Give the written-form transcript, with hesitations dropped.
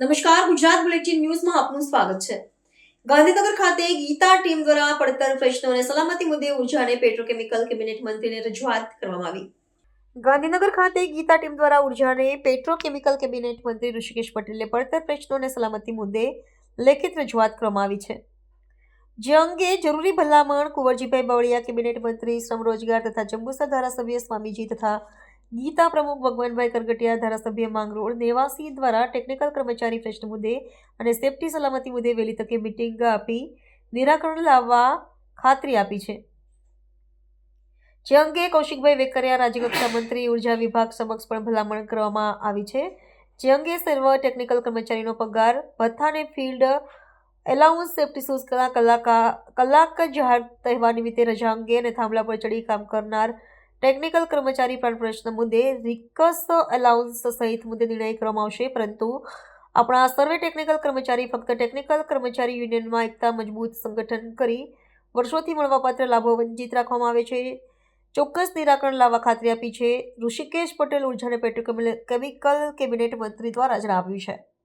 નમસ્કાર, ગુજરાત બુલેટિન ન્યૂઝમાં આપનું સ્વાગત છે। ગાંધીનગર ખાતે ગીતા ટીમ દ્વારા પડતર પ્રશ્નો અને સલામતી મુદ્દે ઉર્જા અને પેટ્રોકેમિકલ કેબિનેટ મંત્રીને રજૂઆત કરવામાં આવી। ગાંધીનગર ખાતે ગીતા ટીમ દ્વારા ઉર્જા અને પેટ્રોકેમિકલ કેબિનેટ મંત્રી ઋષિકેશ પટેલને પડતર પ્રશ્નો અને સલામતી મુદ્દે લેખિત રજૂઆત કરવામાં આવી છે, જે અંગે જરૂરી ભલામણ કુંવરજીભાઈ બાવળિયા, કેબિનેટ મંત્રી, શ્રમ રોજગાર તથા જંબુસર ધારાસભ્ય સ્વામીજી તથા ગીતા પ્રમુખ ભગવાનભાઈ કરગટિયા, ધારાસભ્ય માંગરોળ નેવાસી દ્વારા ટેકનિકલ કર્મચારી પ્રશ્ન મુદ્દે અને સેફટી સલામતી મુદ્દે વહેલી તકે મીટિંગ આપી નિરાકરણ લાવવા ખાતરી આપી છે, જે અંગે કૌશિકભાઈ વેકરિયા, રાજ્યકક્ષા મંત્રી, ઉર્જા વિભાગ સમક્ષ પણ ભલામણ કરવામાં આવી છે, જે અંગે સર્વ ટેકનિકલ કર્મચારીનો પગાર ભથ્થા અને ફિલ્ડ એલાઉન્સ, સેફટી શૂઝ, કલાક જાહેર તહેવાર નિમિત્તે રજા અંગે અને થાંભલા પર ચડી કામ કરનાર ટેકનિકલ કર્મચારી પ્રાણ પ્રશ્ન મુદ્દે રિકસ એલાઉન્સ સહિત મુદ્દે નિર્ણય કરવામાં આવશે। પરંતુ આપણા સર્વે ટેકનિકલ કર્મચારી ફક્ત ટેકનિકલ કર્મચારી યુનિયનમાં એકતા મજબૂત સંગઠન કરી વર્ષોથી મળવાપાત્ર લાભો વંચિત રાખવામાં આવે છે। ચોક્કસ નિરાકરણ લાવવા ખાતરી આપી છે, ઋષિકેશ પટેલ, ઉર્જા અને પેટ્રોકેમિકલ કેબિનેટ મંત્રી દ્વારા જણાવ્યું છે।